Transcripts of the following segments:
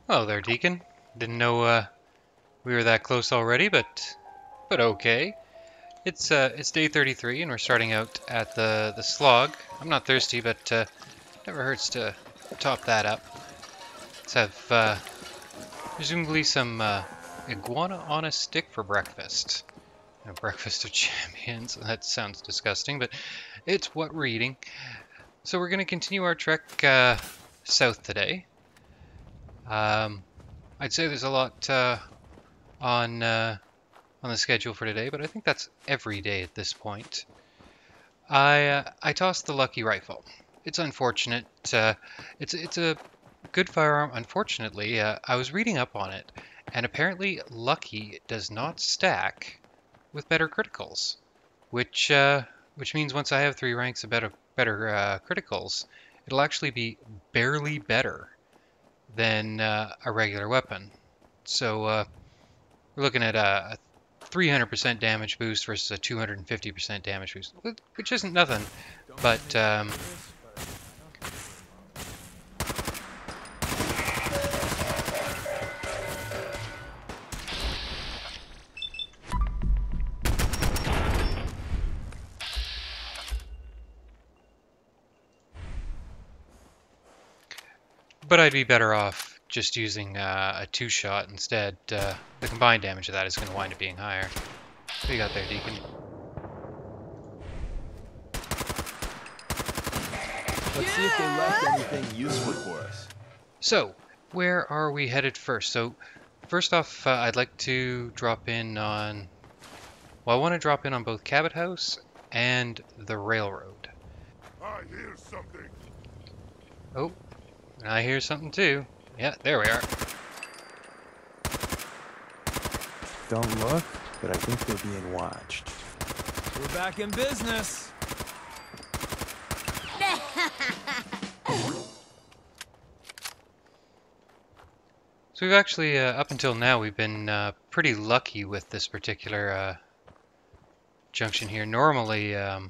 Well there, Deacon. Didn't know we were that close already, but okay. It's day 33, and we're starting out at the slog. I'm not thirsty, but never hurts to top that up. Let's have presumably some iguana on a stick for breakfast. A breakfast of champions. That sounds disgusting, but it's what we're eating. So we're going to continue our trek south today. I'd say there's a lot on the schedule for today, but I think that's every day at this point. I tossed the lucky rifle. It's unfortunate. It's a good firearm. Unfortunately, I was reading up on it, and apparently lucky does not stack with better criticals, which means once I have 3 ranks of better criticals, it'll actually be barely better than a regular weapon. So we're looking at a 300% damage boost versus a 250% damage boost, which isn't nothing, but I'd be better off just using a 2-shot instead. The combined damage of that is going to wind up being higher. What do you got there, Deacon? Let's see if they left anything useful for us. So, where are we headed first? So, first off, I'd like to drop in on... Well, I want to drop in on both Cabot House and the railroad. I hear something. Oh, I hear something too. Yeah, there we are. Don't look, but I think they're being watched. We're back in business. So we've actually, up until now, we've been pretty lucky with this particular junction here. Normally, now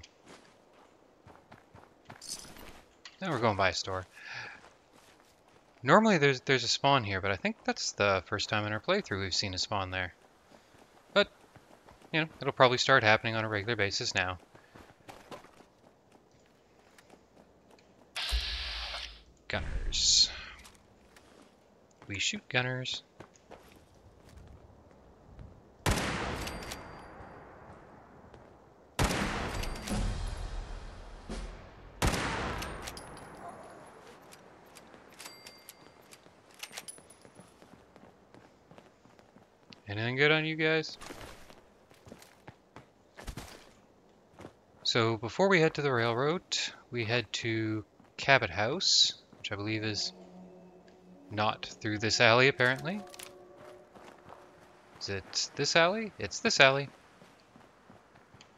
we're going by a store. Normally there's a spawn here, but I think that's the first time in our playthrough we've seen a spawn there. But, you know, it'll probably start happening on a regular basis now. Gunners. We shoot gunners. Anything good on you guys? So before we head to the railroad, we head to Cabot House, which I believe is not through this alley apparently. Is it this alley? It's this alley.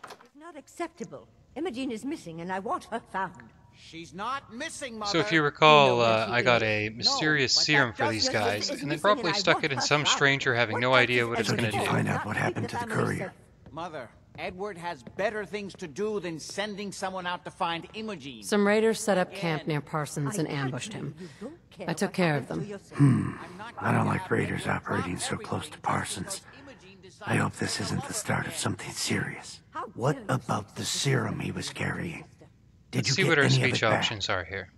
It's not acceptable. Imogen is missing and I want her found. She's not missing, Mother. So if you recall, You know where she I got is. a mysterious but serum that for these doesn't- guys, is and they missing probably and I stuck want it in her some found. stranger having What no right idea does what it's So going did to you do. find out Not what keep happened the to the family courier? safe. Mother, Edward has better things to do than sending someone out to find Imogen. Some raiders set up camp near Parsons and ambushed him. You don't care I took what care of happens them. to your son. I'm not I don't going to like have raiders Edward operating drop so close everything to just Parsons. because Imogen I decided hope to this go isn't the off start of again. something serious. How What dare you about the serum he was carrying? Did Let's you see get what our any of speech it back? options are here.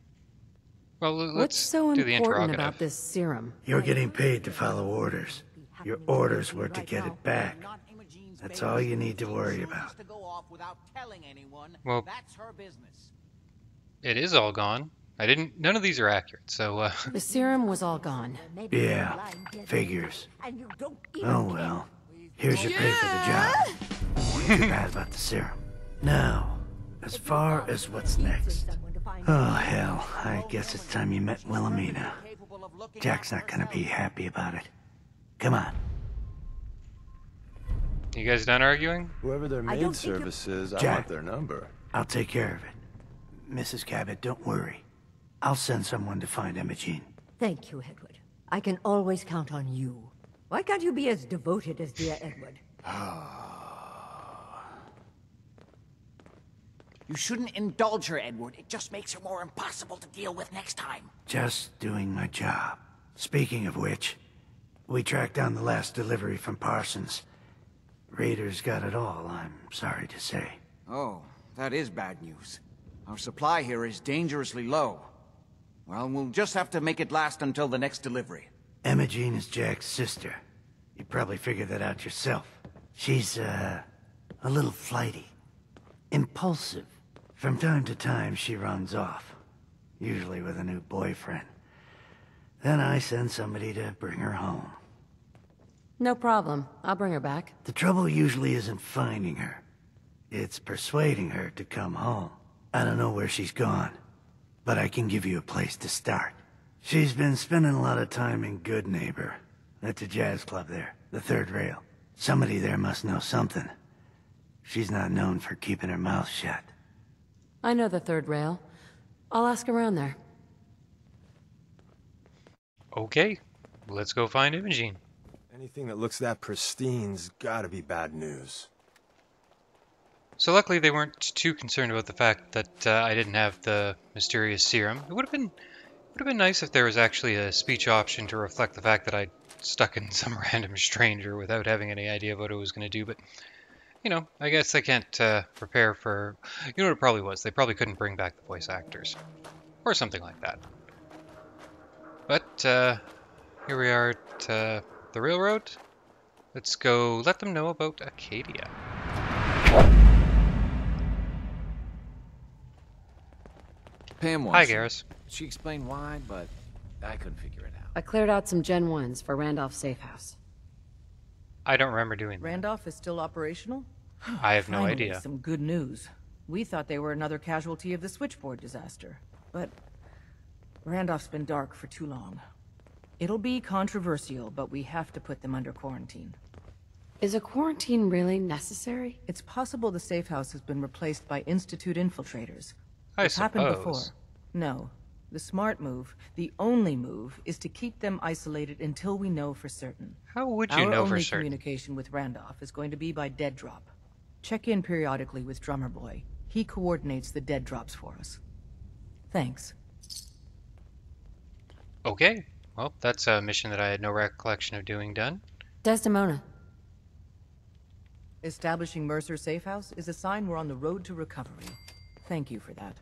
Well, What's let's so do the important interrogative. about this serum? You're getting paid to follow orders. Your orders were to get it back. Not Imogen's That's baby. all you need to She worry chooses about. to go off without telling anyone. Well- That's her business. It is all gone. None of these are accurate, so The serum was all gone. Maybe Yeah, you're lying dead. figures. And you don't even Oh care. well. Here's your pay for the job. Too bad about the serum. Now, as far as what's next. Someone to find Oh hell, I guess it's time you met Wilhelmina. Capable of looking Jack's after not gonna be herself. happy about it. Come on. you guys done arguing? Whoever their I maid don't think service is, I Jack. want their number. I'll take care of it. Mrs. Cabot, don't worry. I'll send someone to find Imogen. Thank you, Edward. I can always count on you. Why can't you be as devoted as dear Edward? You shouldn't indulge her, Edward. It just makes her more impossible to deal with next time. Just doing my job. Speaking of which, we tracked down the last delivery from Parsons. Raiders got it all, I'm sorry to say. Oh, that is bad news. Our supply here is dangerously low. Well, we'll just have to make it last until the next delivery. Imogene is Jack's sister. You probably figured that out yourself. She's, a little flighty. Impulsive. From time to time, she runs off. Usually with a new boyfriend. Then I send somebody to bring her home. No problem. I'll bring her back. The trouble usually isn't finding her. It's persuading her to come home. I don't know where she's gone, but I can give you a place to start. She's been spending a lot of time in Good Neighbor. That's a jazz club there, the third rail. Somebody there must know something. She's not known for keeping her mouth shut. I know the third rail. I'll ask around there. Okay, let's go find Imogene. Anything that looks that pristine's gotta be bad news. So luckily they weren't too concerned about the fact that I didn't have the mysterious serum. It would have been nice if there was actually a speech option to reflect the fact that I'd stuck in some random stranger without having any idea of what it was going to do, but you know, I guess they can't prepare for... You know what it probably was? They probably couldn't bring back the voice actors. Or something like that. But here we are at the railroad. Let's go let them know about Acadia. Pam Hi, wants Garrus. She explained why, but I couldn't figure it out. I cleared out some Gen 1s for Randolph's safe house. I don't remember doing that. Randolph is still operational? I have no Finally, idea. Some good news. We thought they were another casualty of the switchboard disaster. But Randolph's been dark for too long. It'll be controversial, but we have to put them under quarantine. Is a quarantine really necessary? It's possible the safe house has been replaced by Institute infiltrators. I It's happened before. suppose. No. The smart move, the only move, is to keep them isolated until we know for certain. How would you Our know for only certain? communication with Randolph is going to be by dead drop. Check in periodically with Drummer Boy. He coordinates the dead drops for us. Thanks. Okay. Well, that's a mission that I had no recollection of doing done. Desdemona. Establishing Mercer's safe house is a sign we're on the road to recovery. Thank you for that.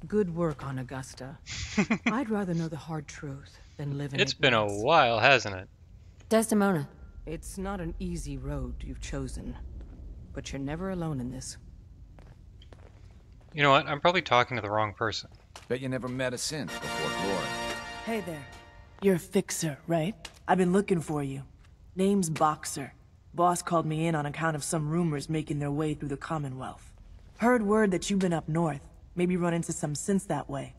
Good work on Augusta. I'd rather know the hard truth than live in It's been a ignorance. while, hasn't it? Desdemona. It's not an easy road you've chosen, but you're never alone in this. You know what? I'm probably talking to the wrong person. Bet you never met a synth before Glory. Hey there. You're a fixer, right? I've been looking for you. Name's Boxer. Boss called me in on account of some rumors making their way through the Commonwealth. Heard word that you've been up north. Maybe run into some synths that way.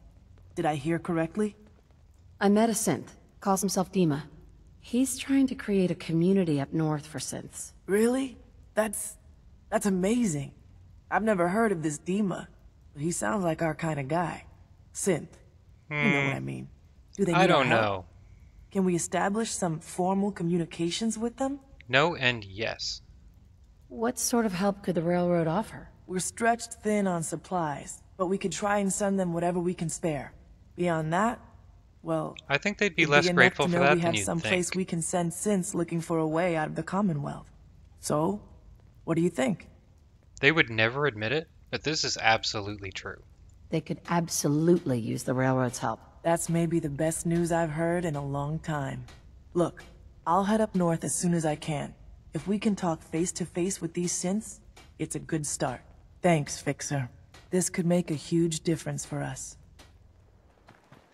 Did I hear correctly? I met a synth. Calls himself Dima. He's trying to create a community up north for synths. Really? That's amazing. I've never heard of this Dima. But he sounds like our kind of guy. Synth. You know what I mean. Do they need I our don't help? know. Can we establish some formal communications with them? No and yes. What sort of help could the railroad offer? We're stretched thin on supplies, but we could try and send them whatever we can spare. Beyond that, well, I think they'd be it'd less enough grateful to for know that we than have you'd some place think. we can send synths looking for a way out of the Commonwealth. So, what do you think? They would never admit it, but this is absolutely true. They could absolutely use the railroad's help. That's maybe the best news I've heard in a long time. Look, I'll head up north as soon as I can. If we can talk face to face with these synths, it's a good start. Thanks, Fixer. This could make a huge difference for us.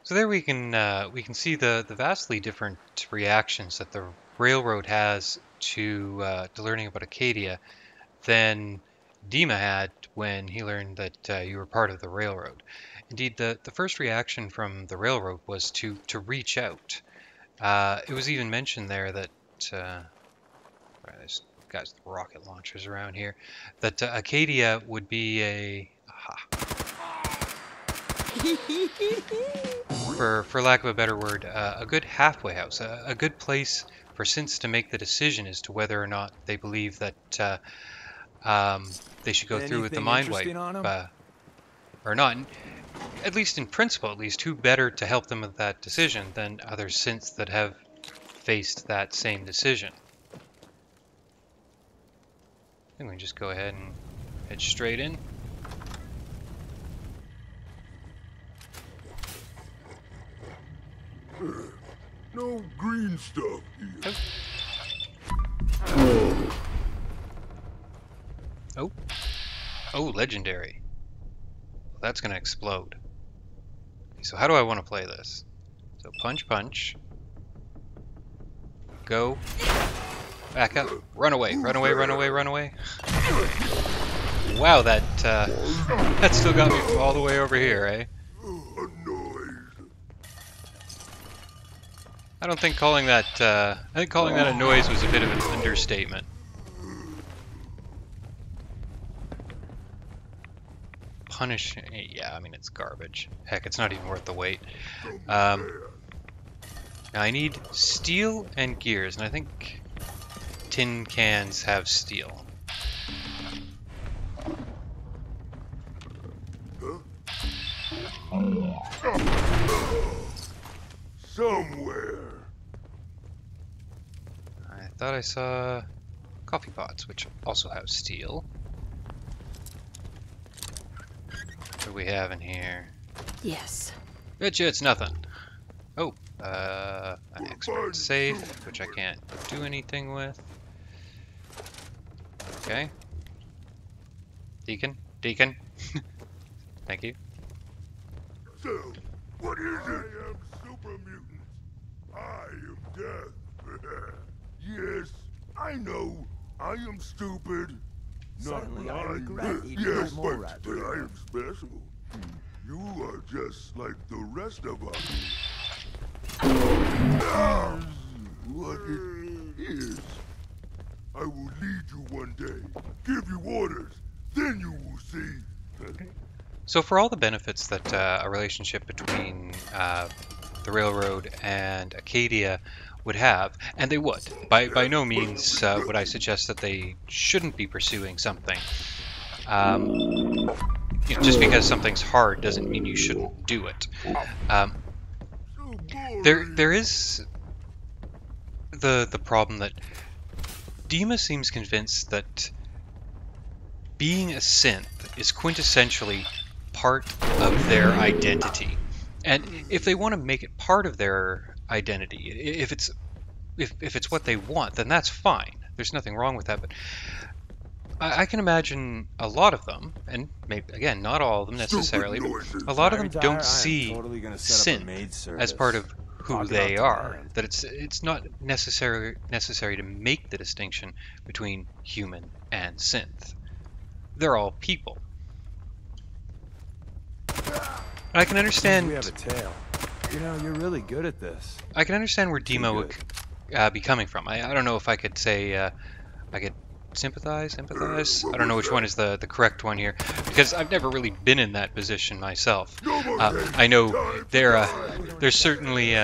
So there we can see the vastly different reactions that the railroad has to learning about Acadia than Dima had when he learned that you were part of the railroad. Indeed, the first reaction from the railroad was to reach out. It was even mentioned there that there's guys with rocket launchers around here, that Acadia would be a for lack of a better word, a good halfway house, a good place for synths to make the decision as to whether or not they believe that they should go through with the Anything mind interesting wipe. on 'em? or not. At least in principle, at least, who better to help them with that decision than other synths that have faced that same decision? I think we can just go ahead and head straight in. No green stuff here. Oh. Oh, legendary. That's gonna explode. Okay, so how do I want to play this? So punch, punch. Go. Back up. Run away. Run away. Run away. Run away. Wow, that still got me all the way over here, eh? I don't think calling that. I think calling that a noise was a bit of an understatement. Punish. Yeah, I mean it's garbage. Heck, it's not even worth the wait. Now I need steel and gears, and I think tin cans have steel. Somewhere. I thought I saw coffee pots, which also have steel. What do we have in here? Yes. Bet you it's nothing. Oh, an expert safe, which I can't do anything with. Okay. Deacon? Deacon? Thank you. So, what is it? I am super mutant. I am death. Yes, I know. I am stupid. Suddenly Not I lying. regret eating Yes, more but rat I food. am special. You are just like the rest of us. What it is. I will lead you one day. Give you orders. Then you will see. So for all the benefits that a relationship between the railroad and Acadia would have, and they would, by no means would I suggest that they shouldn't be pursuing something. You know, just because something's hard doesn't mean you shouldn't do it. There is the problem that Dima seems convinced that being a synth is quintessentially part of their identity, and if they want to make it part of their identity, if it's what they want, then that's fine. There's nothing wrong with that. But I can imagine a lot of them, and maybe again not all of them necessarily, but a lot of them don't see synth as part of who they are. That it's not necessary to make the distinction between human and synth. They're all people. I can understand. We have a tail. You know, you're really good at this. I can understand where Dima would be coming from. I don't know if I could say I could sympathize. I don't know which one is the correct one here, because I've never really been in that position myself. I know they're certainly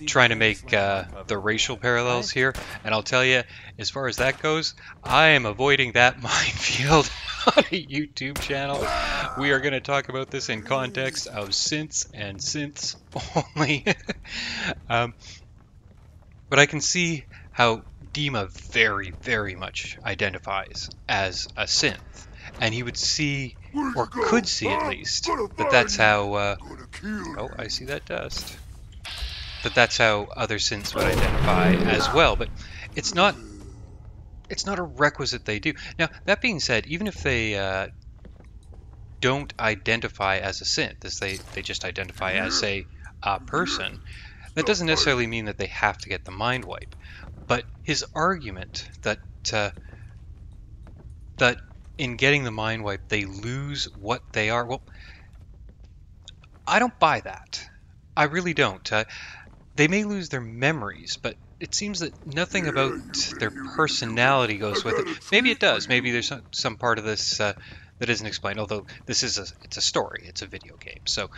trying to make the racial parallels here, and I'll tell you, as far as that goes, I am avoiding that minefield on a YouTube channel. We are going to talk about this in context of synths and synths only. But I can see how Dima very, very much identifies as a synth, and he would see, or could see at least, that that's how, oh, I see that dust, that's how other synths would identify as well, but it's not a requisite they do. Now, that being said, even if they don't identify as a synth, as they just identify as a person, that doesn't necessarily mean that they have to get the mind wipe. But his argument that in getting the mind wipe they lose what they are, well, I don't buy that. I really don't. They may lose their memories, but it seems that nothing about their personality goes with it. Maybe it does. Maybe there's some part of this that isn't explained. Although it's a story. It's a video game, so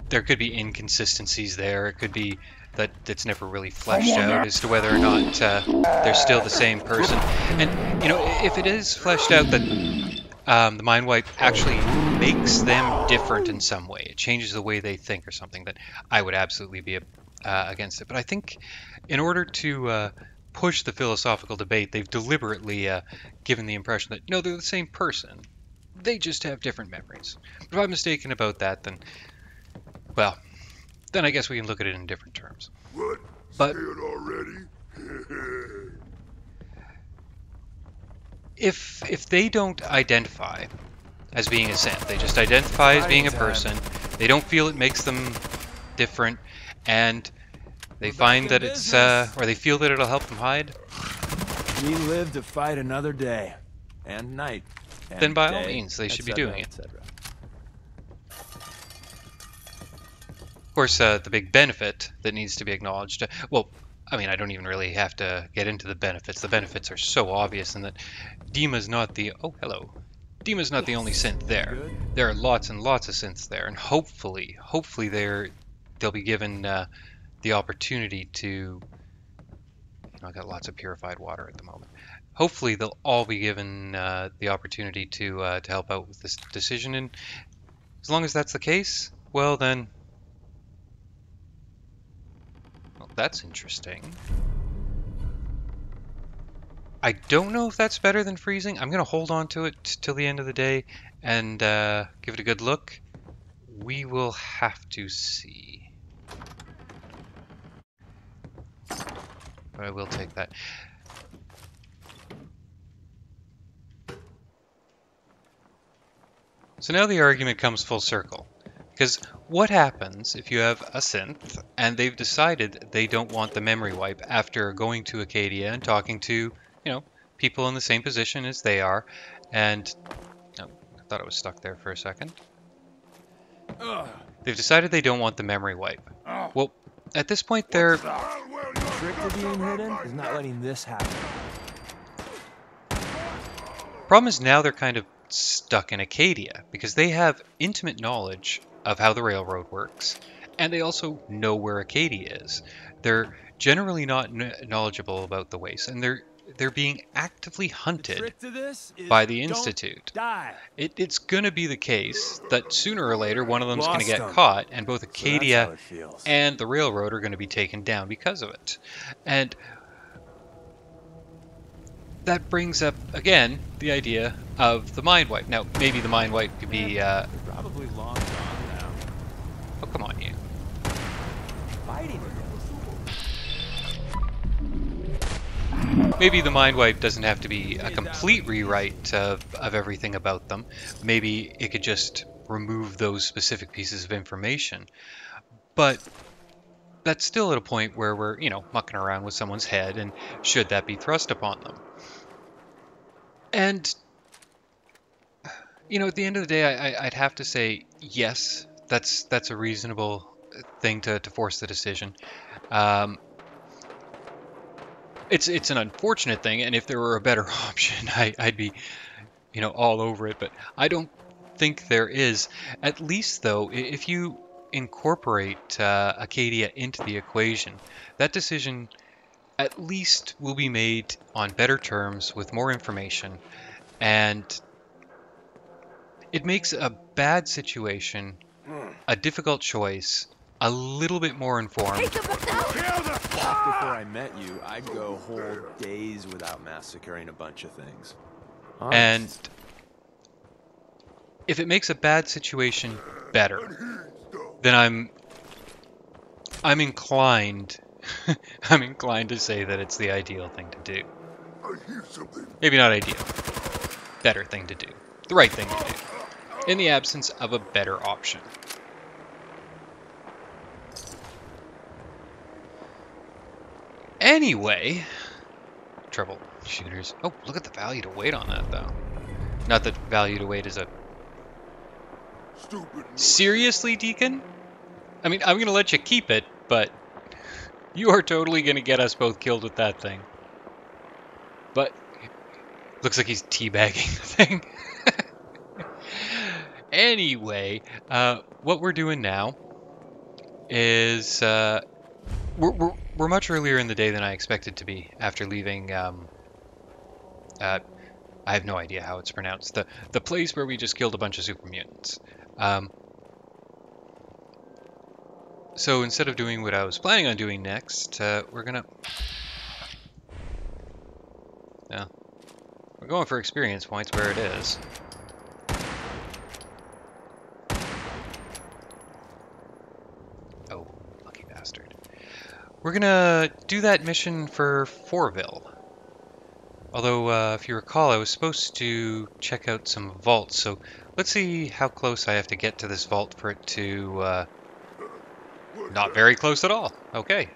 there could be inconsistencies there. It could be that it's never really fleshed out as to whether or not they're still the same person. And you know, if it is fleshed out that the mind wipe actually makes them different in some way, it changes the way they think or something, then I would absolutely be against it. But I think in order to push the philosophical debate, they've deliberately given the impression that, no, they're the same person. They just have different memories. But if I'm mistaken about that, then, well, then I guess we can look at it in different terms. What? But Scared already? if they don't identify as being a synth, they just identify as being a person, they don't feel it makes them different, and they find that it's, or they feel that it'll help them hide, We live to fight another day. And night. And then by all day, means, they should be etc., doing it. etc. Of course, the big benefit that needs to be acknowledged, well, I mean, I don't even really have to get into the benefits. The benefits are so obvious in that Dima's not the, oh, hello. Dima's not the only synth there. There are lots and lots of synths there, and hopefully they'll be given the opportunity to, I got lots of purified water at the moment. Hopefully they'll all be given the opportunity to help out with this decision, and as long as that's the case, well then, well, that's interesting. I don't know if that's better than freezing. I'm going to hold on to it till the end of the day and give it a good look. We will have to see. But I will take that. So now the argument comes full circle. Because what happens if you have a synth and they've decided they don't want the memory wipe after going to Acadia and talking to, people in the same position as they are, and I thought it was stuck there for a second. They've decided they don't want the memory wipe. Well, at this point they're... The trick to being hidden is not letting this happen. Problem is now they're kind of stuck in Acadia, because they have intimate knowledge of how the railroad works, and they also know where Acadia is. They're generally not knowledgeable about the waste, and they're being actively hunted by the Institute. It's going to be the case that sooner or later one of them's going to get caught, and both Acadia and the railroad are going to be taken down because of it. And that brings up, again, the idea of the mind wipe. Now, maybe the mind wipe could be... probably long gone now. Oh, come on, you. Fighting Maybe the mind wipe doesn't have to be a complete rewrite of everything about them. Maybe it could just remove those specific pieces of information. But that's still at a point where we're, mucking around with someone's head, and should that be thrust upon them? And, at the end of the day, I'd have to say, yes, that's a reasonable thing to force the decision. It's an unfortunate thing, and if there were a better option, I'd be, all over it. But I don't think there is. At least, though, if you incorporate Acadia into the equation, that decision at least will be made on better terms with more information, and it makes a bad situation, a difficult choice, a little bit more informed. Before I met you, I'd go whole days without massacring a bunch of things. And if it makes a bad situation better, then I'm inclined I'm inclined to say that it's the ideal thing to do. Maybe not ideal. Better thing to do. The right thing to do. In the absence of a better option. Anyway, troubleshooters. Oh, look at the value to weight on that, though. Not that value to weight is a... Seriously, Deacon? I mean, I'm going to let you keep it, but you are totally going to get us both killed with that thing. But looks like he's teabagging the thing. Anyway, what we're doing now is... We're much earlier in the day than I expected to be after leaving I have no idea how it's pronounced. The place where we just killed a bunch of super mutants. So instead of doing what I was planning on doing next, we're gonna... Yeah. We're going for experience points where it is. Oh, lucky bastard. We're gonna do that mission for Forville. Although, if you recall, I was supposed to check out some vaults, so let's see how close I have to get to this vault for it to, not very close at all. Okay.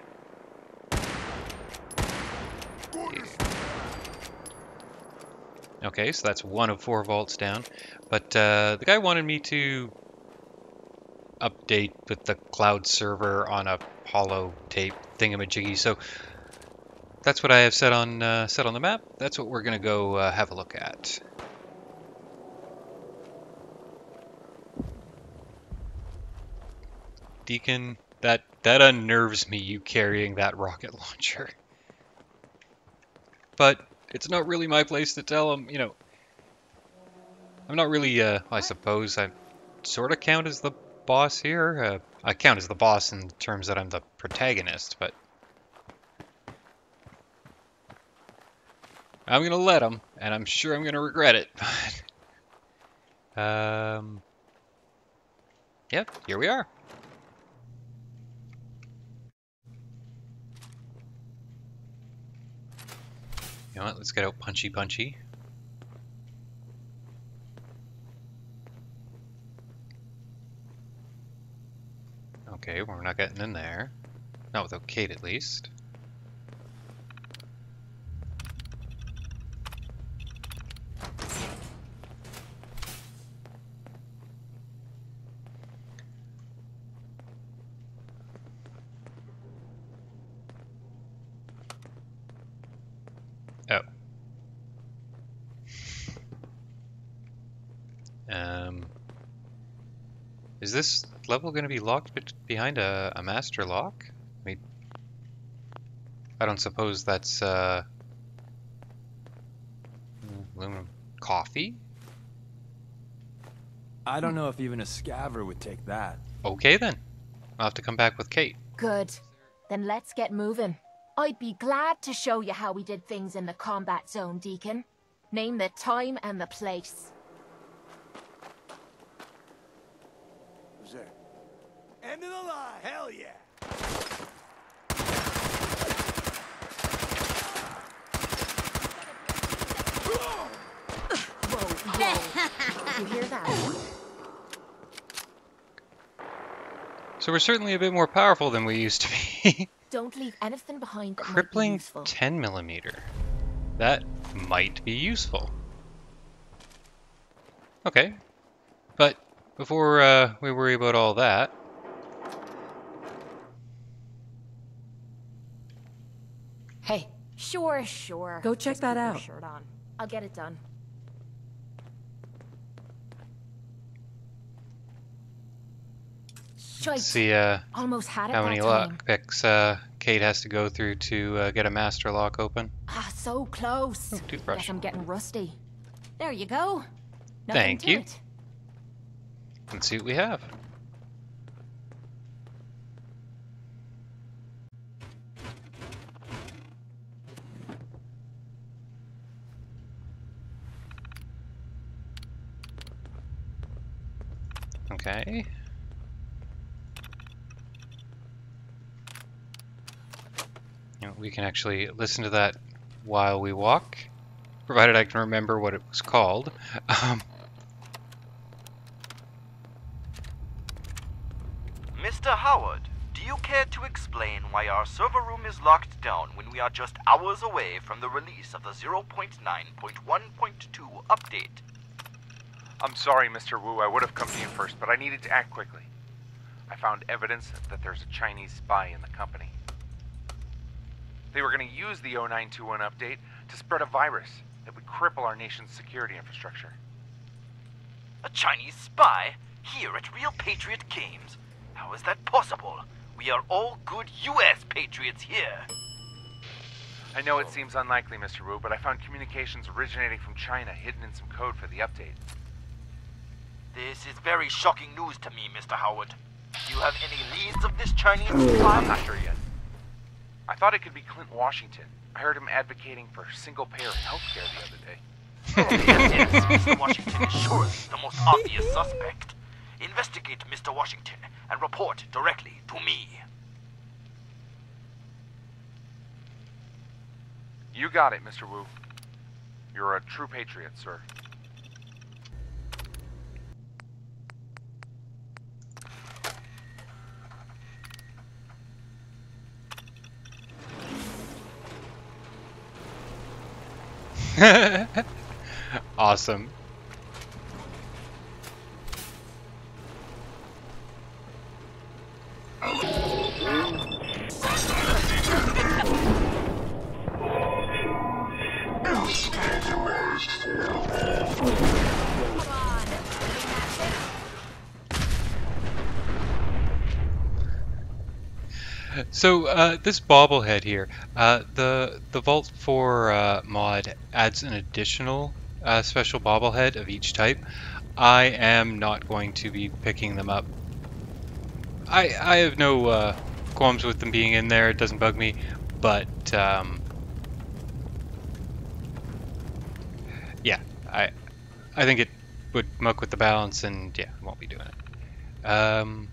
Okay, so that's one of 4 vaults down. But the guy wanted me to update with the cloud server on a holotape thingamajiggy, so that's what I have set on the map. That's what we're gonna go have a look at. Deacon, that unnerves me, you carrying that rocket launcher. But it's not really my place to tell him, you know. I'm not really, I suppose I sort of count as the boss here. I count as the boss in terms that I'm the protagonist, but I'm gonna let him, and I'm sure I'm gonna regret it. Yep, here we are. You know what, let's get out punchy. Okay, well, we're not getting in there. Not without Kate, at least. Oh. Is this level going to be locked behind a master lock? I mean, I don't suppose that's aluminum coffee? I don't know if even a scaver would take that. Okay then. I'll have to come back with Kate. Good. Then let's get moving. I'd be glad to show you how we did things in the combat zone, Deacon. Name the time and the place. Who's there? End of the line! Hell yeah! Whoa. You hear that? So we're certainly a bit more powerful than we used to be. Don't leave anything behind that Crippling might be useful. 10mm. That might be useful. Okay. But before we worry about all that... Hey. Sure. Go check that out. Shirt on. I'll get it done. Let's see Almost had it how many that time. lock picks Kate has to go through to get a master lock open. Ah, so close. Oh, toothbrush. Guess I'm getting rusty. There you go. Nothing Thank to you. it. Let's see what we have. Okay. You know, we can actually listen to that while we walk, provided I can remember what it was called. Mr. Howard, do you care to explain why our server room is locked down when we are just hours away from the release of the 0.9.1.2 update? I'm sorry, Mr. Wu. I would have come to you first, but I needed to act quickly. I found evidence that there's a Chinese spy in the company. They were going to use the 0921 update to spread a virus that would cripple our nation's security infrastructure. A Chinese spy? Here at Real Patriot Games? How is that possible? We are all good U.S. patriots here. I know it seems unlikely, Mr. Wu, but I found communications originating from China hidden in some code for the update. This is very shocking news to me, Mr. Howard. Do you have any leads of this Chinese spy? I'm not sure yet. I thought it could be Clint Washington. I heard him advocating for single-payer healthcare the other day. Yes, Mr. Washington is surely the most obvious suspect. Investigate Mr. Washington and report directly to me. You got it, Mr. Wu. You're a true patriot, sir. Awesome. So this bobblehead here, the Vault 4 mod adds an additional special bobblehead of each type. I am not going to be picking them up. I have no qualms with them being in there. It doesn't bug me, but yeah, I think it would muck with the balance, and yeah, I won't be doing it.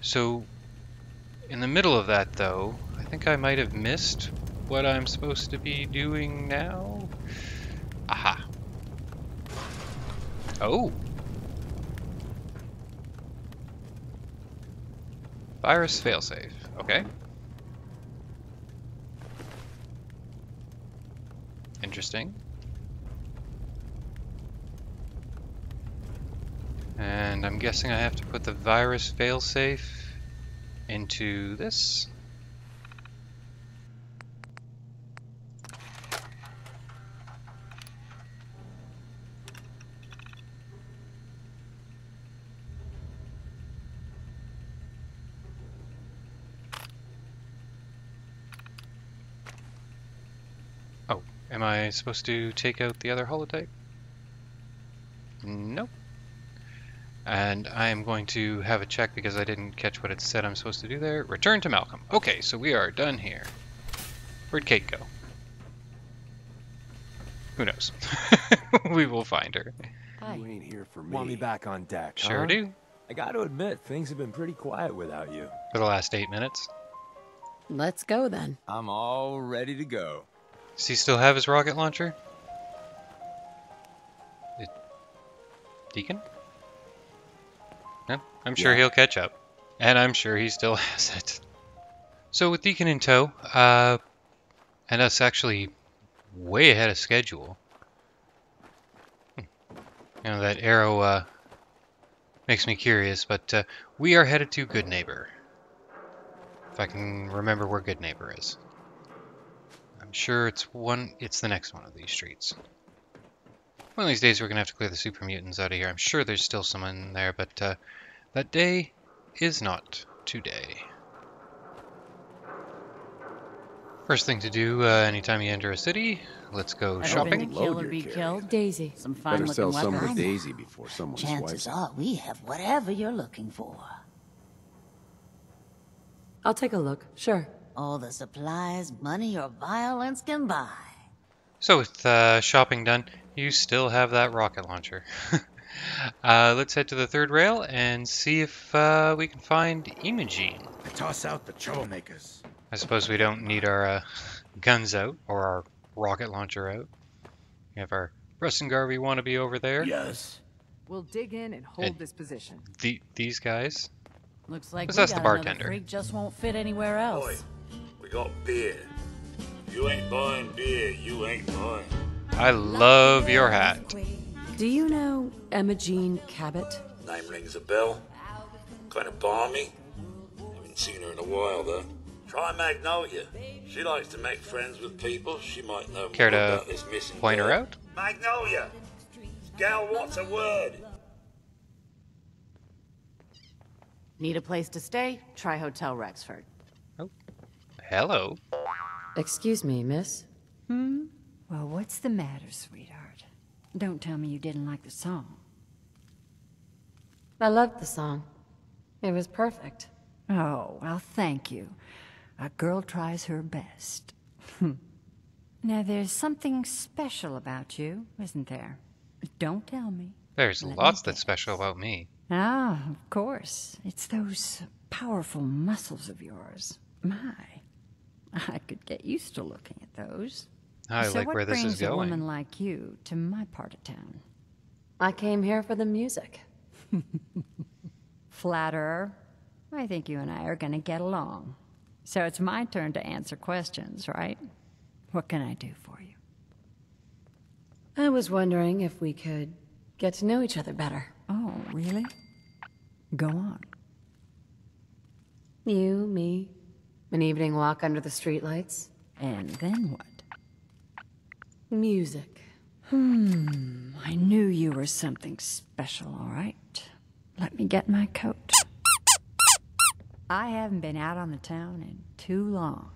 So in the middle of that, though, I think I might have missed what I'm supposed to be doing now. Aha. Oh. Virus failsafe. Okay. Interesting. And I'm guessing I have to put the virus failsafe into this. Oh, am I supposed to take out the other holotype? Nope. And I am going to have a check because I didn't catch what it said I'm supposed to do there. Return to Malcolm. Okay, so we are done here. Where'd Kate go? Who knows? We will find her. You ain't here for me. Want me back on deck, Sure huh? do. I gotta admit, things have been pretty quiet without you. For the last 8 minutes. Let's go then. I'm all ready to go. Does he still have his rocket launcher? Deacon? No, I'm sure he'll catch up. And I'm sure he still has it. So with Deacon in tow, and us actually way ahead of schedule. You know, that arrow makes me curious, but we are headed to Good Neighbor. If I can remember where Good Neighbor is. I'm sure it's the next one of these streets. One of these days we're going to have to clear the super mutants out of here. I'm sure there's still someone there, but that day is not today. First thing to do anytime you enter a city, let's go shopping. Been to kill or be killed? Daisy. Some fine Better looking sell some weapons. with Daisy before someone Chances swipes. are we have whatever you're looking for. I'll take a look, sure. All the supplies money or violence can buy. So with shopping done, you still have that rocket launcher. Let's head to the third rail and see if we can find Imogene. I toss out the troublemakers. I suppose we don't need our guns out or our rocket launcher out. We have our Preston Garvey wannabe over there. Yes. We'll dig in and hold And this position. These guys. Looks like Who's we that's got the another bartender? freak just won't fit anywhere else. Boy, we got beer. If you ain't buying beer, you ain't buying. I love your hat. Do you know Imogene Cabot? Name rings a bell. Kind of balmy. Haven't seen her in a while, though. Try Magnolia. She likes to make friends with people. She might know more Care to about this missing point her girl. out? Magnolia! Gal wants a word. Need a place to stay? Try Hotel Rexford. Hello. Excuse me, miss? Well, what's the matter, sweetheart? Don't tell me you didn't like the song. I loved the song. It was perfect. Oh, well, thank you. A girl tries her best. Now, there's something special about you, isn't there? Don't tell me. There's lots that's special about me. Ah, of course. It's those powerful muscles of yours. My, I could get used to looking at those. I like where this is So what brings a going. woman like you to my part of town? I came here for the music. Flatterer. I think you and I are gonna get along. So it's my turn to answer questions, right? What can I do for you? I was wondering if we could get to know each other better. Oh, really? Go on. You, me, an evening walk under the streetlights. And then what? Music. I knew you were something special, all right. Let me get my coat. I haven't been out on the town in too long.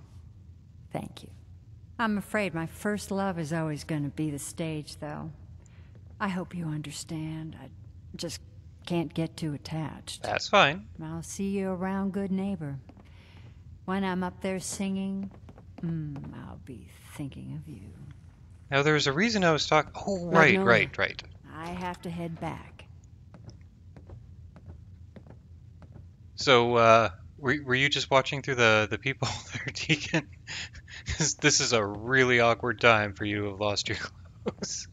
Thank you. I'm afraid my first love is always going to be the stage, though. I hope you understand. I just can't get too attached. That's fine. I'll see you around, good neighbor. When I'm up there singing, I'll be thinking of you. Now, there's a reason I was talking... Oh, right. I have to head back. So, were you just watching through the people there, Deacon? 'Cause this is a really awkward time for you to have lost your clothes.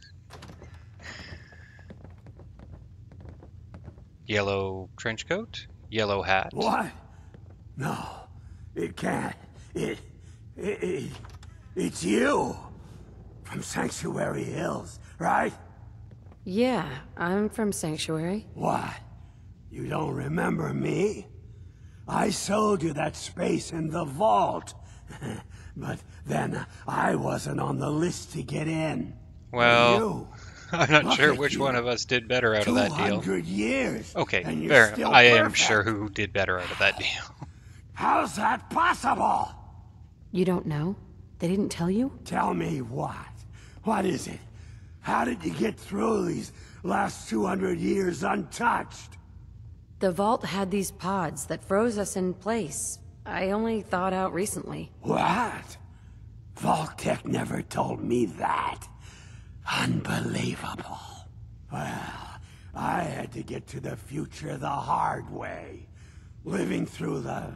Yellow trench coat, yellow hat. What? No, it can't. It's you. From Sanctuary Hills, right? Yeah, I'm from Sanctuary. What? You don't remember me? I sold you that space in the vault. But then I wasn't on the list to get in. Well, I'm not sure which you. one of us did better out of that deal. 200 years. Okay, and you're fair. still I am perfect. sure who did better out of that deal. How's that possible? You don't know? They didn't tell you? Tell me what? What is it? How did you get through these last 200 years untouched? The vault had these pods that froze us in place. I only thawed out recently. What? Vault-Tec never told me that. Unbelievable. Well, I had to get to the future the hard way. Living through the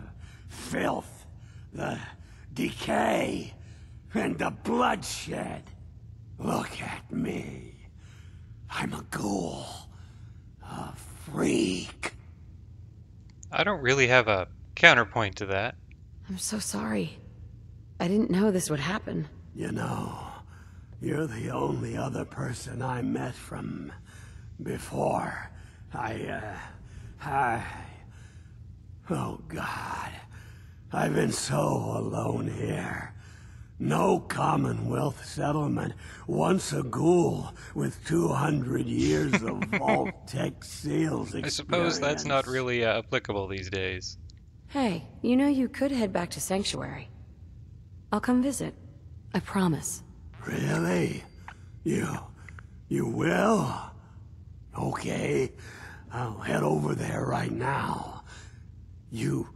filth, the decay, and the bloodshed. Look at me. I'm a ghoul. A freak. I don't really have a counterpoint to that. I'm so sorry. I didn't know this would happen. You know, you're the only other person I met from before. Oh God. I've been so alone here. No Commonwealth settlement, once a ghoul with 200 years of Vault-Tec seals experience. I suppose that's not really applicable these days. Hey, you know you could head back to Sanctuary. I'll come visit. I promise. Really? You will? Okay, I'll head over there right now. You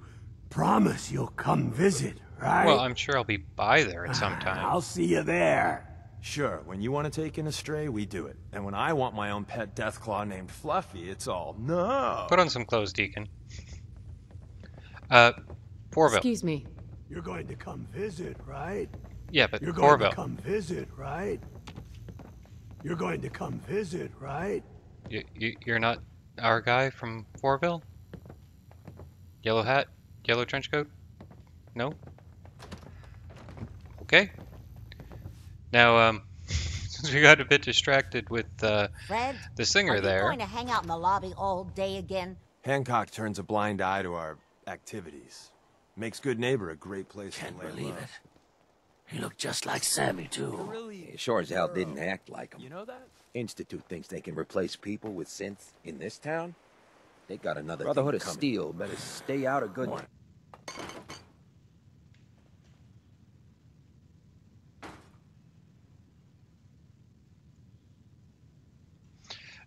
promise you'll come visit, right? Well, I'm sure I'll be by there at some time. I'll see you there. Sure, when you want to take in a stray, we do it. And when I want my own pet Deathclaw named Fluffy, it's all no. Put on some clothes, Deacon. Porville. Excuse me. You're going to come visit, right? Yeah, but You're going Porville. to come visit, right? You're going to come visit, right? You're not our guy from Porville? Yellow hat? Yellow trench coat? No? Okay. Now, since we got a bit distracted with Fred, the singer are there. you going to hang out in the lobby all day again? Hancock turns a blind eye to our activities. Makes Good Neighbor a great place to lay low. He looked just like Sammy, too. He sure as hell didn't act like him. You know that? Institute thinks they can replace people with synths in this town? They got another Brotherhood thing of coming. Steel better stay out of good...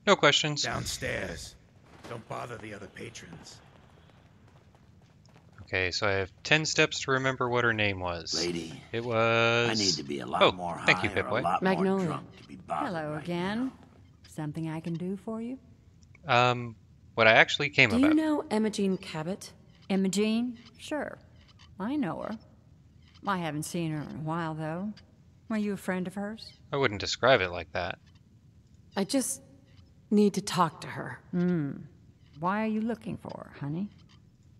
No questions. Downstairs. Don't bother the other patrons. Okay, so I have 10 steps to remember what her name was. Lady, it was... I need to be a lot more thank you, high or a Pipboy. lot Magnolia. more drunk to be bothered Hello right again. now. Something I can do for you? What I actually came Do about. you know Imogene Cabot? Imogene? Sure. I know her. I haven't seen her in a while, though. Are you a friend of hers? I wouldn't describe it like that. I just need to talk to her. Why are you looking for her, honey?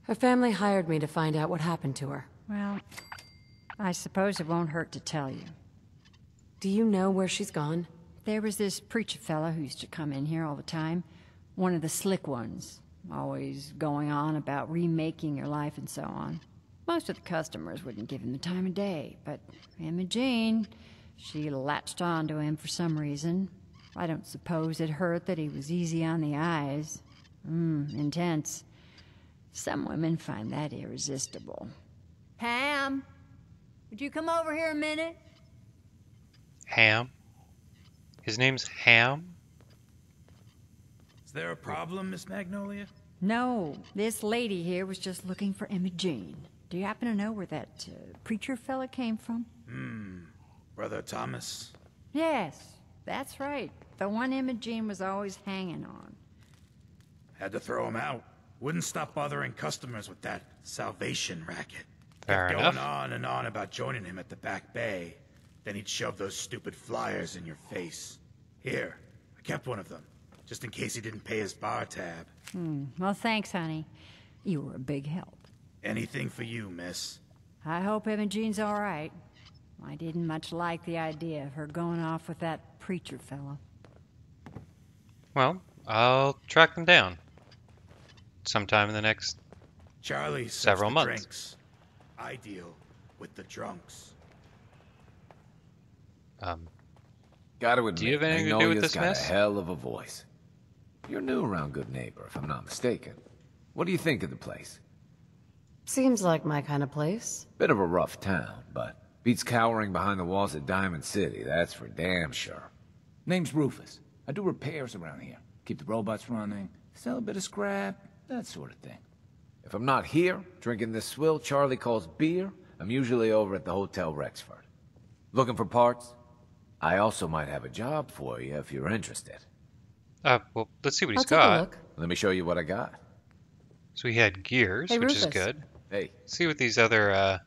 Her family hired me to find out what happened to her. Well, I suppose it won't hurt to tell you. Do you know where she's gone? There was this preacher fella who used to come in here all the time. One of the slick ones. Always going on about remaking your life and so on. Most of the customers wouldn't give him the time of day, but Imogene, she latched on to him for some reason. I don't suppose it hurt that he was easy on the eyes. Intense. Some women find that irresistible. Ham, would you come over here a minute? Ham? His name's Ham? Is there a problem, Miss Magnolia? No, this lady here was just looking for Imogene. Do you happen to know where that preacher fella came from? Brother Thomas. Yes, that's right. The one Imogene was always hanging on. Had to throw him out. Wouldn't stop bothering customers with that salvation racket. Fair Kept enough. going on and on about joining him at the back bay. Then he'd shove those stupid flyers in your face. Here, I kept one of them, just in case he didn't pay his bar tab. Well, thanks, honey. You were a big help. Anything for you, miss. I hope Imogene's all right. I didn't much like the idea of her going off with that preacher fella. Well, I'll track them down. Sometime in the next Charlie serves several the months. drinks. I deal with the drunks. Gotta admit, Do you have anything to do with Magnolia's this got mess? a hell of a voice. You're new around Good Neighbor, if I'm not mistaken. What do you think of the place? Seems like my kind of place. Bit of a rough town, but beats cowering behind the walls of Diamond City, that's for damn sure. Name's Rufus. I do repairs around here. Keep the robots running, sell a bit of scrap, that sort of thing. If I'm not here, drinking this swill Charlie calls beer, I'm usually over at the Hotel Rexford. Looking for parts? I also might have a job for you if you're interested. Well, let's see what he's I'll take a got. look. Let me show you what I got. So he had gears, Hey, which is Rufus. good. Hey. See what these other,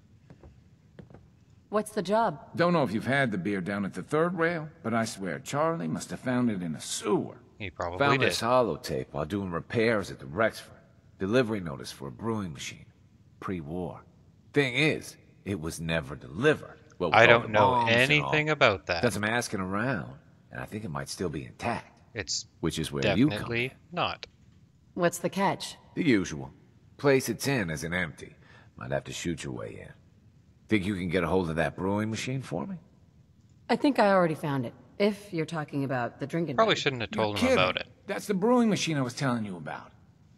What's the job? Don't know if you've had the beer down at the third rail, but I swear Charlie must have found it in a sewer. he probably Found did. this holotape while doing repairs at the Rexford. Delivery notice for a brewing machine. Pre-war. Thing is, it was never delivered. Well, with I all don't the know bombs and all. anything about that. Done some asking around, and I think it might still be intact. It's Which is where you come definitely in. not. What's the catch? The usual. Place it's in isn't empty. Might have to shoot your way in. Think you can get a hold of that brewing machine for me? I think I already found it. If you're talking about the drinking Probably bag. shouldn't have You're told him kidding. about it. That's the brewing machine I was telling you about.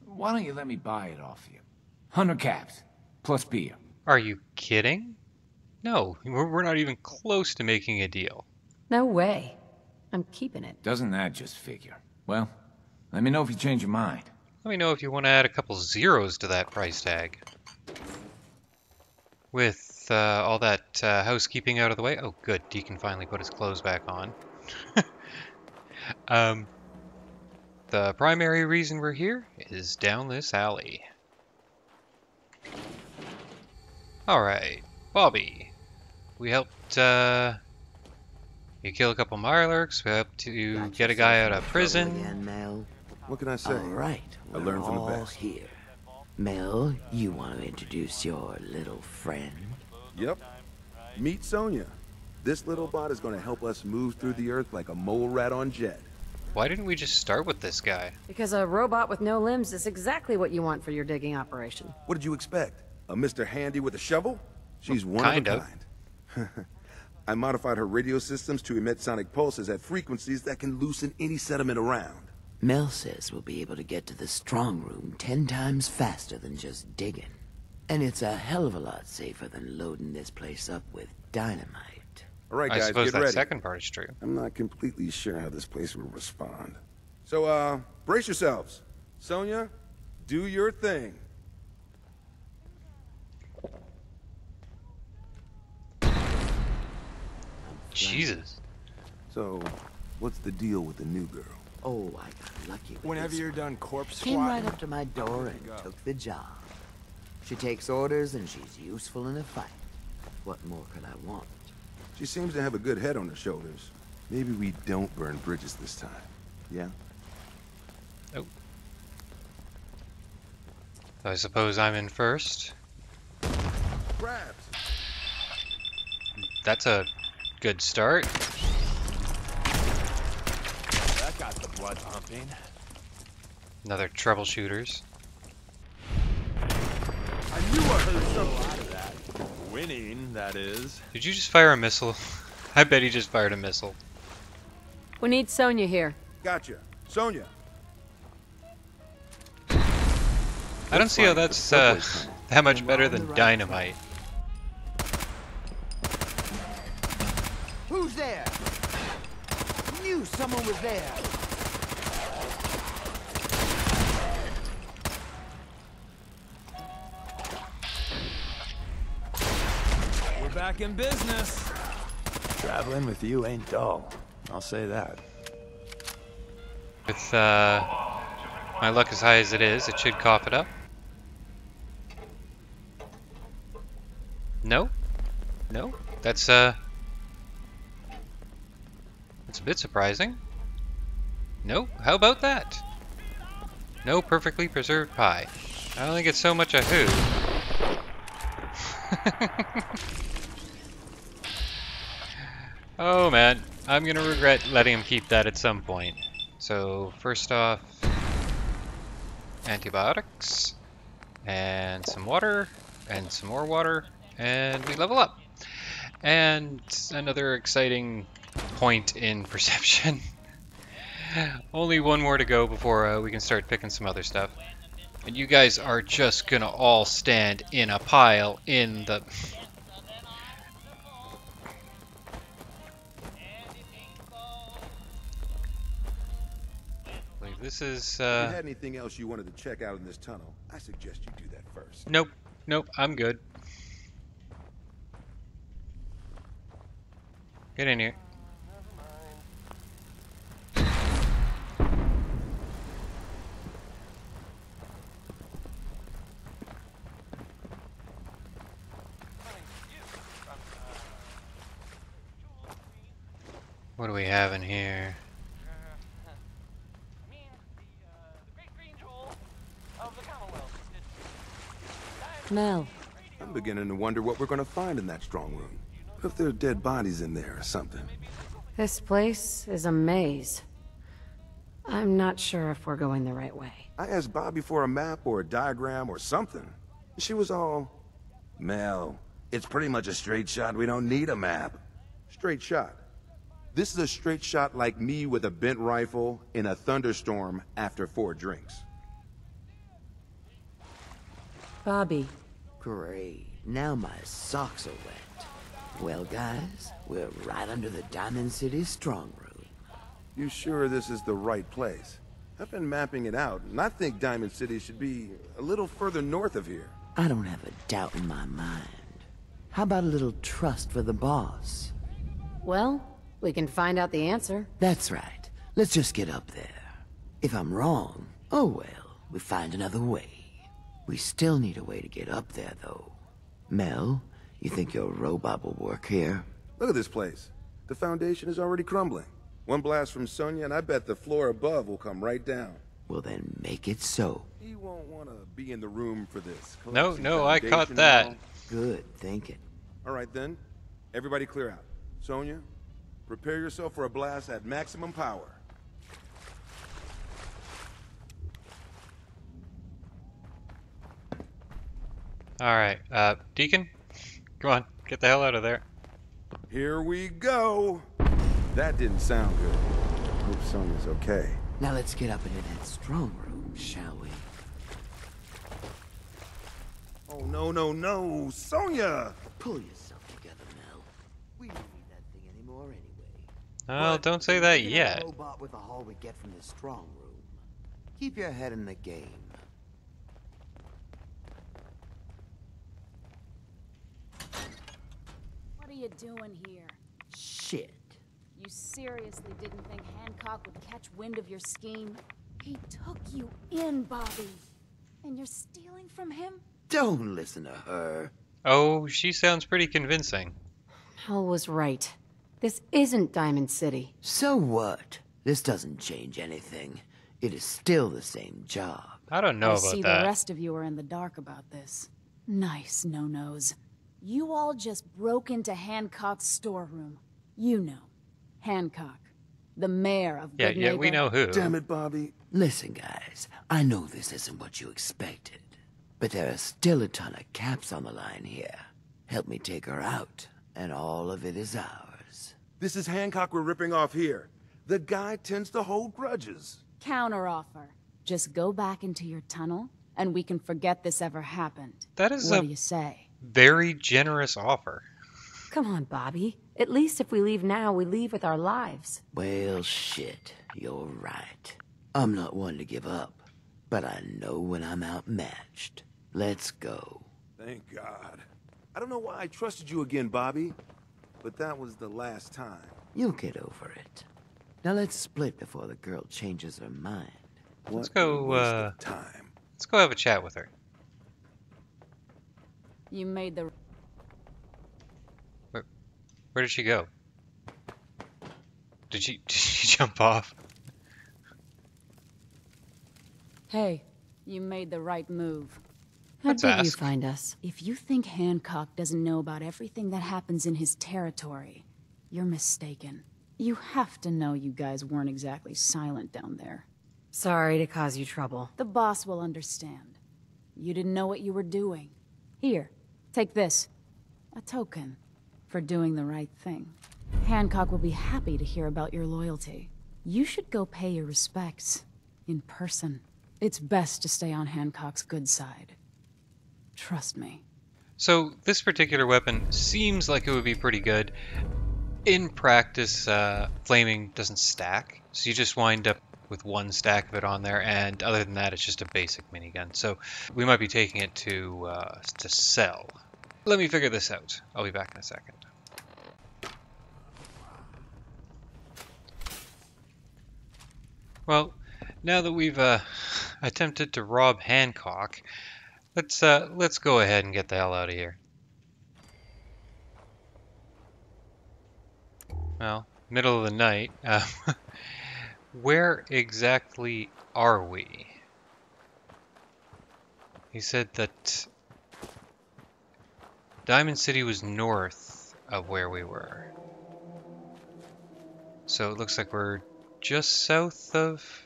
Why don't you let me buy it off you? 100 caps, plus beer. Are you kidding? No, we're not even close to making a deal. No way. I'm keeping it. Doesn't that just figure? Well, let me know if you change your mind. Let me know if you want to add a couple zeros to that price tag. With all that housekeeping out of the way. Oh, good. Deacon finally put his clothes back on. The primary reason we're here is down this alley. Alright, Bobbi. We helped you kill a couple Mirelurks. We helped you get a guy out of prison. Again, Mel. What can I say? All right, I we're learned from the all best. here. Mel, you want to introduce your little friend? Yep. Meet Sonia. This little bot is going to help us move through the earth like a mole rat on jet. Why didn't we just start with this guy? Because a robot with no limbs is exactly what you want for your digging operation. What did you expect? A Mr. Handy with a shovel? She's one kind of a of. kind. I modified her radio systems to emit sonic pulses at frequencies that can loosen any sediment around. Mel says we'll be able to get to the strong room 10 times faster than just digging. And it's a hell of a lot safer than loading this place up with dynamite. All right, I guys, suppose get that ready. second part is true. I'm not completely sure how this place will respond. So, brace yourselves. Sonya, do your thing. Jesus. So, what's the deal with the new girl? Oh, I got lucky with Whenever this you're one. done corpse Came squatting, right up to my door and took the job. She takes orders and she's useful in a fight. What more could I want? She seems to have a good head on her shoulders. Maybe we don't burn bridges this time. Yeah? Oh. I suppose I'm in first. Crabs! That's a good start. that got the blood pumping. Another troubleshooters. I knew I heard something out of that. Winning, that is. Did you just fire a missile? I bet he just fired a missile. We need Sonya here. Gotcha. Sonya. I don't see how that's that much better than dynamite. Who's there? Knew someone was there. We're back in business. Traveling with you ain't dull. I'll say that. With my luck as high as it is, it should cough it up. No? No? That's a bit surprising. No? How about that? No perfectly preserved pie. I don't think it's so much a who. Oh man, I'm gonna regret letting him keep that at some point. So first off, antibiotics, and some water, and some more water, and we level up. And another exciting point in perception. Only one more to go before we can start picking some other stuff. And you guys are just gonna all stand in a pile in the... Like, this is... If you had anything else you wanted to check out in this tunnel, I suggest you do that first. Nope. Nope, I'm good. Get in here. What do we have in here? Mel. I'm beginning to wonder what we're going to find in that strong room. What if there are dead bodies in there or something? This place is a maze. I'm not sure if we're going the right way. I asked Bobbi for a map or a diagram or something. She was all, Mel, it's pretty much a straight shot. We don't need a map. Straight shot. This is a straight shot like me with a bent rifle in a thunderstorm after 4 drinks. Bobbi. Great. Now my socks are wet. Well, guys, we're right under the Diamond City strong room. You sure this is the right place? I've been mapping it out, and I think Diamond City should be a little further north of here. I don't have a doubt in my mind. How about a little trust for the boss? Well, we can find out the answer. That's right. Let's just get up there. If I'm wrong, oh well, we find another way. We still need a way to get up there, though. Mel, you think your robot will work here? Look at this place. The foundation is already crumbling. One blast from Sonya, and I bet the floor above will come right down. Well, then make it so. He won't want to be in the room for this. No, I caught that. Good thinking. All right, then. Everybody clear out. Sonya, prepare yourself for a blast at maximum power. Alright, Deacon? Come on, get the hell out of there. Here we go. That didn't sound good. Hope Sonya's okay. Now let's get up into that strong room, shall we? Oh, no. Sonya! Pull yourself together, Mel. We don't need that thing anymore anyway. Oh, don't say that yet. Robot with all we get from this strong room. Keep your head in the game. What are you doing here? Shit. You seriously didn't think Hancock would catch wind of your scheme? He took you in, Bobby. And you're stealing from him? Don't listen to her. Oh, she sounds pretty convincing. Hal was right. This isn't Diamond City. So what? This doesn't change anything. It is still the same job. I don't know I about see that. the rest of you are in the dark about this. Nice no-nos. You all just broke into Hancock's storeroom. You know. Hancock. The mayor of Good Yeah, we know who. Damn it, Bobby. Listen, guys. I know this isn't what you expected. But there are still a ton of caps on the line here. Help me take her out, and all of it is ours. This is Hancock we're ripping off here. The guy tends to hold grudges. Counteroffer. Just go back into your tunnel, and we can forget this ever happened. That is what a do you say? very generous offer. Come on, Bobby. At least if we leave now, we leave with our lives. Well, shit. You're right. I'm not one to give up. But I know when I'm outmatched. Let's go. Thank God. I don't know why I trusted you again, Bobby. But that was the last time. You'll get over it. Now let's split before the girl changes her mind. Let's go, let's go have a chat with her. You made the... Where did she go? Did she jump off? Hey, you made the right move. How Let's did you ask. find us? If you think Hancock doesn't know about everything that happens in his territory, you're mistaken. You have to know you guys weren't exactly silent down there. Sorry to cause you trouble. The boss will understand. You didn't know what you were doing. Here, take this. A token for doing the right thing. Hancock will be happy to hear about your loyalty. You should go pay your respects in person. It's best to stay on Hancock's good side. Trust me. So this particular weapon seems like it would be pretty good. In practice, flaming doesn't stack, so you just wind up with one stack of it on there, and other than that, it's just a basic minigun. So we might be taking it to sell. Let me figure this out. I'll be back in a second. Well, now that we've attempted to rob Hancock, let's go ahead and get the hell out of here. Well, middle of the night. Where exactly are we? He said that Diamond City was north of where we were. So it looks like we're just south of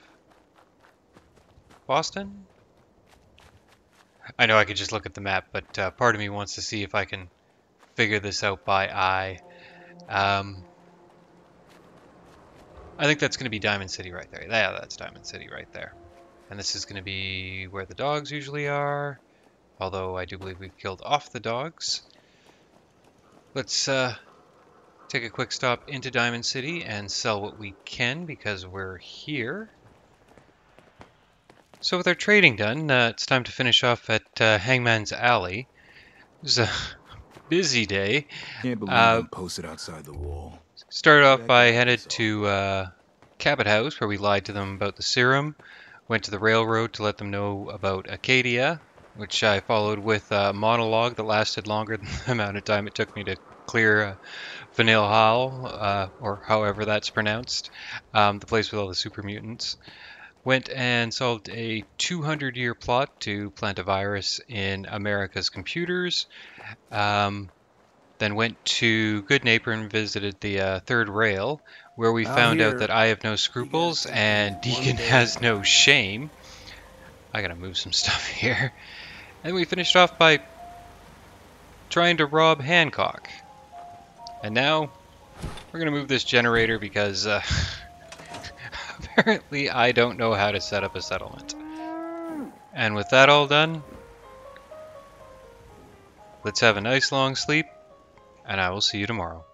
Boston? I know I could just look at the map, but part of me wants to see if I can figure this out by eye. I think that's going to be Diamond City right there. Yeah, that's Diamond City right there. And this is going to be where the dogs usually are. Although I do believe we've killed off the dogs. Let's take a quick stop into Diamond City and sell what we can because we're here. So with our trading done, it's time to finish off at Hangman's Alley. It was a busy day. Can't believe I'm posted outside the wall. Started off by headed to Cabot House, where we lied to them about the serum. Went to the railroad to let them know about Acadia, which I followed with a monologue that lasted longer than the amount of time it took me to clear Vanille Hall, or however that's pronounced, the place with all the super mutants. Went and solved a 200-year plot to plant a virus in America's computers. Then went to Good Neighbor and visited the third rail, where we found out that I have no scruples and Deacon has no shame. I gotta move some stuff here. And we finished off by trying to rob Hancock. And now we're gonna move this generator because apparently I don't know how to set up a settlement. And with that all done, let's have a nice long sleep, and I will see you tomorrow.